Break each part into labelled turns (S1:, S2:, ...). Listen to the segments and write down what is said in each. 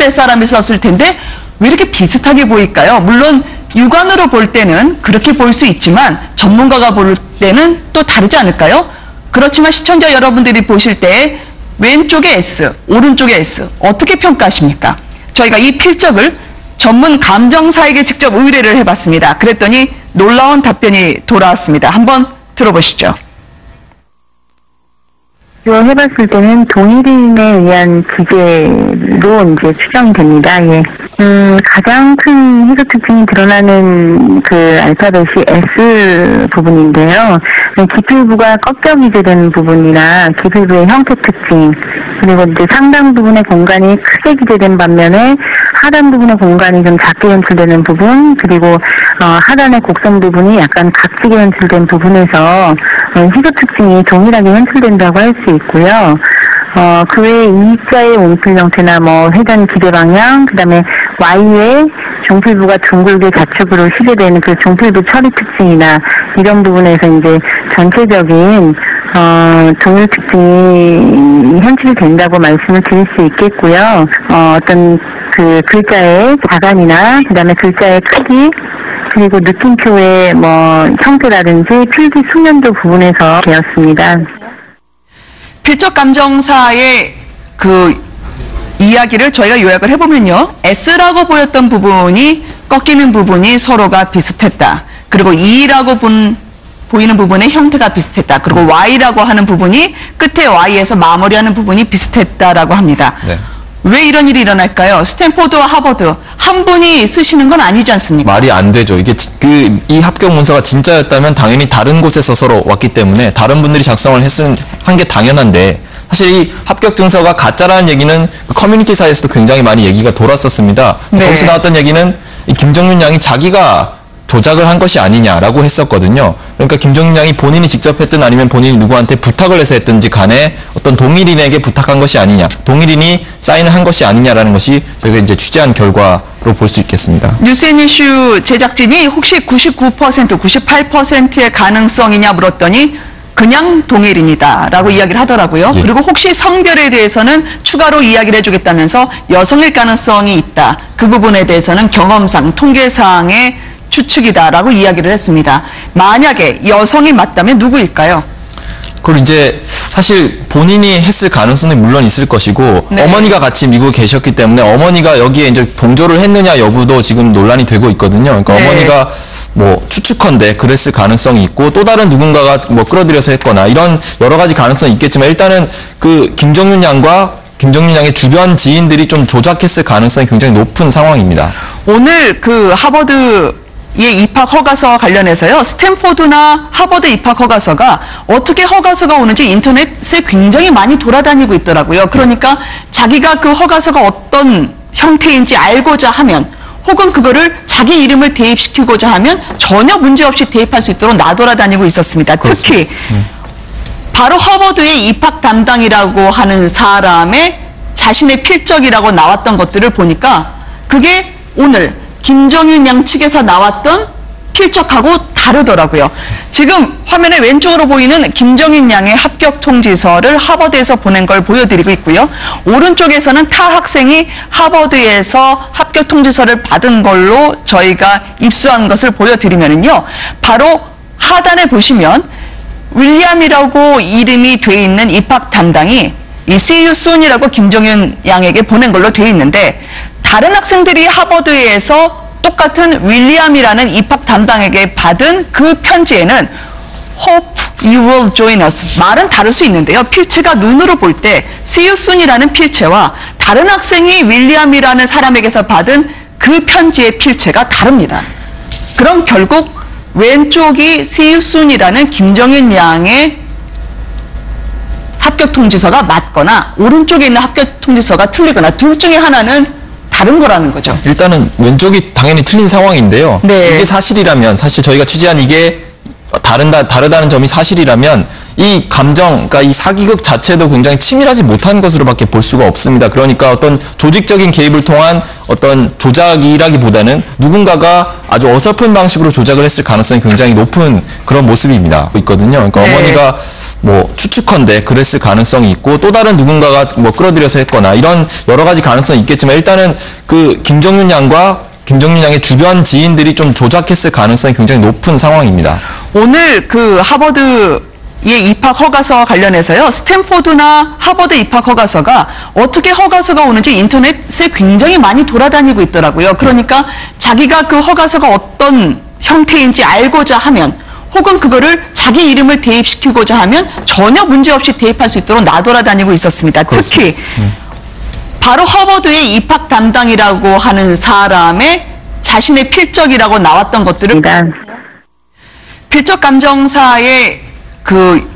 S1: 서울대 사람이 썼을 텐데 왜 이렇게 비슷하게 보일까요? 물론 육안으로 볼 때는 그렇게 보일 수 있지만 전문가가 볼 때는 또 다르지 않을까요? 그렇지만 시청자 여러분들이 보실 때 왼쪽에 S, 오른쪽에 S 어떻게 평가하십니까? 저희가 이 필적을 전문 감정사에게 직접 의뢰를 해봤습니다. 그랬더니 놀라운 답변이 돌아왔습니다. 한번 들어보시죠.
S2: 해봤을 때는 동일인에 의한 기계로 이제 추정이 됩니다. 예. 가장 큰 희소 특징이 드러나는 그 알파벳이 S 부분인데요. 기필부가 껍데기 기재된 부분이나 기필부의 형태 특징, 그리고 이제 상당 부분의 공간이 크게 기재된 반면에 하단 부분의 공간이 좀 작게 연출되는 부분, 그리고 하단의 곡선 부분이 약간 각지게 연출된 부분에서 희소 특징이 동일하게 연출된다고 할 수 있고요. 그 외에 E자의 온필 형태나 뭐 회전 기대 방향, 그 다음에 Y의 종필부가 둥글게 좌측으로 시계되는 그 종필부 처리 특징이나 이런 부분에서 이제 전체적인 동일 특징이 현실된다고 말씀을 드릴 수 있겠고요. 어떤 그 글자의 자간이나 그 다음에 글자의 크기, 그리고 느낌표의 뭐 형태라든지 필기 숙련도 부분에서 되었습니다.
S1: 필적 감정사의 그 이야기를 저희가 요약을 해보면요. S라고 보였던 부분이 꺾이는 부분이 서로가 비슷했다. 그리고 E라고 보이는 부분의 형태가 비슷했다. 그리고 Y라고 하는 부분이 끝에 Y에서 마무리하는 부분이 비슷했다라고 합니다. 네. 왜 이런 일이 일어날까요? 스탠포드와 하버드 한 분이 쓰시는 건 아니지 않습니까?
S3: 말이 안 되죠. 이게 이 합격 문서가 진짜였다면 당연히 다른 곳에서 서로 왔기 때문에 다른 분들이 작성을 한 게 당연한데, 사실 이 합격 증서가 가짜라는 얘기는 커뮤니티사에서도 굉장히 많이 얘기가 돌았었습니다. 네. 거기서 나왔던 얘기는 이 김정윤 양이 자기가 조작을 한 것이 아니냐라고 했었거든요. 그러니까 김정윤 양이 본인이 직접 했든 아니면 본인이 누구한테 부탁을 해서 했든지 간에 어떤 동일인에게 부탁한 것이 아니냐, 동일인이 사인을 한 것이 아니냐라는 것이 저희가 이제 취재한 결과로 볼 수 있겠습니다.
S1: 뉴스앤이슈 제작진이 혹시 99%, 98%의 가능성이냐 물었더니 그냥 동일인이다라고 이야기를 하더라고요. 예. 그리고 혹시 성별에 대해서는 추가로 이야기를 해주겠다면서 여성일 가능성이 있다. 그 부분에 대해서는 경험상, 통계상의 추측이다라고 이야기를 했습니다. 만약에 여성이 맞다면 누구일까요?
S3: 그리고 이제 사실 본인이 했을 가능성이 물론 있을 것이고, 네. 어머니가 같이 미국에 계셨기 때문에 어머니가 여기에 이제 동조를 했느냐 여부도 지금 논란이 되고 있거든요. 그러니까 네. 어머니가 뭐 추측컨대 그랬을 가능성이 있고, 또 다른 누군가가 뭐 끌어들여서 했거나 이런 여러 가지 가능성이 있겠지만, 일단은 그 김정윤 양과 김정윤 양의 주변 지인들이 좀 조작했을 가능성이 굉장히 높은 상황입니다.
S1: 오늘 그 하버드 입학 허가서 관련해서요. 스탠포드나 하버드 입학 허가서가 어떻게 허가서가 오는지 인터넷에 굉장히 많이 돌아다니고 있더라고요. 그러니까 자기가 그 허가서가 어떤 형태인지 알고자 하면, 혹은 그거를 자기 이름을 대입시키고자 하면 전혀 문제없이 대입할 수 있도록 나돌아다니고 있었습니다. 그렇습니다. 특히 바로 하버드의 입학 담당이라고 하는 사람의 자신의 필적이라고 나왔던 것들을 보니까 그게 오늘 김정윤 양 측에서 나왔던 필적하고 다르더라고요. 지금 화면의 왼쪽으로 보이는 김정윤 양의 합격 통지서를 하버드에서 보낸 걸 보여드리고 있고요. 오른쪽에서는 타 학생이 하버드에서 합격 통지서를 받은 걸로 저희가 입수한 것을 보여드리면요. 바로 하단에 보시면 윌리엄이라고 이름이 돼 있는 입학 담당이 이 See you soon이라고 김정윤 양에게 보낸 걸로 돼 있는데, 다른 학생들이 하버드에서 똑같은 윌리엄이라는 입학 담당에게 받은 그 편지에는 Hope you will join us. 말은 다를 수 있는데요. 필체가 눈으로 볼 때 See you soon이라는 필체와 다른 학생이 윌리엄이라는 사람에게서 받은 그 편지의 필체가 다릅니다. 그럼 결국 왼쪽이 See you soon이라는 김정윤 양의 합격 통지서가 맞거나 오른쪽에 있는 합격 통지서가 틀리거나 둘 중에 하나는 다른 거라는 거죠.
S3: 일단은 왼쪽이 당연히 틀린 상황인데요. 네. 이게 사실이라면, 사실 저희가 취재한 이게 다르다는 점이 사실이라면 이 감정, 그러니까 이 사기극 자체도 굉장히 치밀하지 못한 것으로밖에 볼 수가 없습니다. 그러니까 어떤 조직적인 개입을 통한 어떤 조작이라기보다는 누군가가 아주 어설픈 방식으로 조작을 했을 가능성이 굉장히 높은 그런 모습입니다. 있거든요. 그러니까
S1: 네.
S3: 어머니가 뭐 추측컨대 그랬을 가능성이 있고 또 다른 누군가가 뭐 끌어들여서 했거나 이런 여러 가지 가능성이 있겠지만 일단은 그 김정윤 양의 주변 지인들이 좀 조작했을 가능성이 굉장히 높은 상황입니다.
S1: 오늘 그 하버드의 입학 허가서 관련해서요. 스탠포드나 하버드 입학 허가서가 어떻게 허가서가 오는지 인터넷에 굉장히 많이 돌아다니고 있더라고요. 그러니까 자기가 그 허가서가 어떤 형태인지 알고자 하면 혹은 그거를 자기 이름을 대입시키고자 하면 전혀 문제없이 대입할 수 있도록 나돌아다니고 있었습니다. 특히 바로 허버드의 입학 담당이라고 하는 사람의 자신의 필적이라고 나왔던 것들을 필적 감정사의 그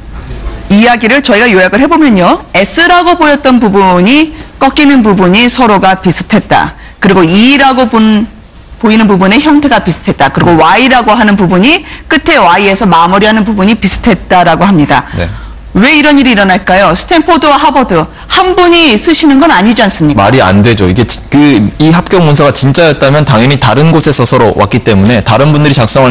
S1: 이야기를 저희가 요약을 해보면요. S라고 보였던 부분이 꺾이는 부분이 서로가 비슷했다. 그리고 E라고 보이는 부분의 형태가 비슷했다. 그리고 Y라고 하는 부분이 끝에 Y에서 마무리하는 부분이 비슷했다라고 합니다.
S3: 네.
S1: 왜 이런 일이 일어날까요? 스탠포드와 하버드 한 분이 쓰시는 건 아니지 않습니까?
S3: 말이 안 되죠. 이게 이 합격 문서가 진짜였다면 당연히 다른 곳에서 서로 왔기 때문에 다른 분들이 작성을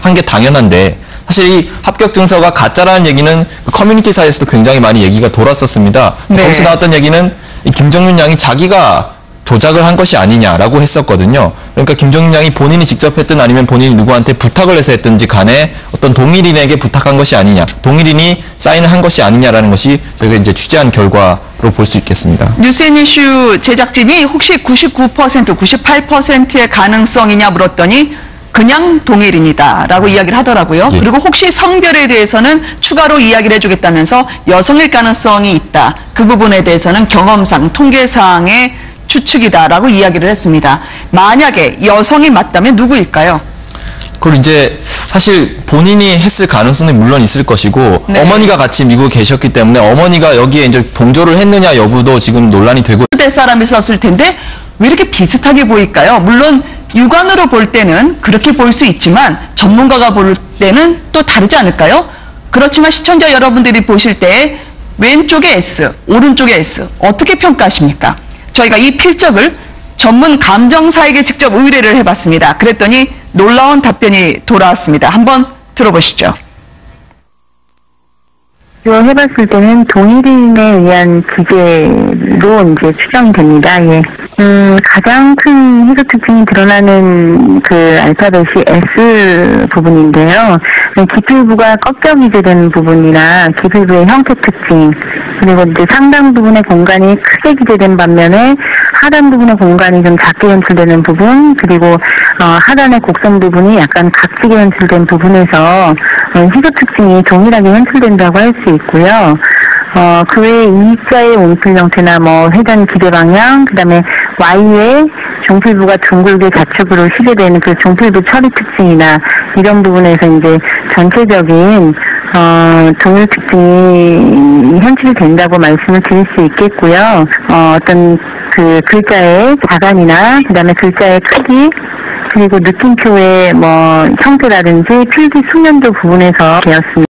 S3: 한 게 당연한데 사실 이 합격 증서가 가짜라는 얘기는 커뮤니티 사이에서도 굉장히 많이 얘기가 돌았었습니다.
S1: 네.
S3: 거기서 나왔던 얘기는 이 김정윤 양이 자기가 조작을 한 것이 아니냐라고 했었거든요. 그러니까 김정윤 양이 본인이 직접 했든 아니면 본인이 누구한테 부탁을 해서 했든지 간에 어떤 동일인에게 부탁한 것이 아니냐, 동일인이 사인을 한 것이 아니냐라는 것이 저희가 이제 취재한 결과로 볼 수 있겠습니다.
S1: 뉴스앤이슈 제작진이 혹시 99%, 98%의 가능성이냐 물었더니 그냥 동일인이다라고 이야기를 하더라고요.
S3: 예.
S1: 그리고 혹시 성별에 대해서는 추가로 이야기를 해주겠다면서 여성일 가능성이 있다. 그 부분에 대해서는 경험상, 통계상의 추측이다라고 이야기를 했습니다. 만약에 여성이 맞다면 누구일까요?
S3: 그리고 이제 사실 본인이 했을 가능성은 물론 있을 것이고
S1: 네.
S3: 어머니가 같이 미국에 계셨기 때문에 어머니가 여기에 이제 동조를 했느냐 여부도 지금 논란이 되고
S1: 때 사람이 썼을 텐데 왜 이렇게 비슷하게 보일까요? 물론 육안으로 볼 때는 그렇게 볼 수 있지만 전문가가 볼 때는 또 다르지 않을까요? 그렇지만 시청자 여러분들이 보실 때 왼쪽에 S, 오른쪽에 S 어떻게 평가하십니까? 저희가 이 필적을 전문 감정사에게 직접 의뢰를 해봤습니다. 그랬더니 놀라운 답변이 돌아왔습니다. 한번 들어보시죠.
S2: 해봤을 때는 동일인에 의한 기재로 이제 추정됩니다. 예. 가장 큰 해석 특징이 드러나는 그 알파벳이 S 부분인데요. 기필부가 꺾여 기재된 부분이나 기필부의 형태 특징, 그리고 이제 상당 부분의 공간이 크게 기재된 반면에 하단 부분의 공간이 좀 작게 연출되는 부분, 그리고 하단의 곡선 부분이 약간 각지게 연출된 부분에서 해석 특징이 동일하게 연출된다고 할 수 있고요. 그 외에 E자의 온필 형태나 뭐 회전 기대 방향, 그 다음에 Y의 종필부가 둥글게 좌측으로 시계되는 그 종필부 처리 특징이나 이런 부분에서 이제 전체적인 동일 특징이 현실이 된다고 말씀을 드릴 수 있겠고요. 어떤 그 글자의 자간이나 그 다음에 글자의 크기, 그리고 느낌표의 뭐 형태라든지 필기 숙련도 부분에서 되었습니다.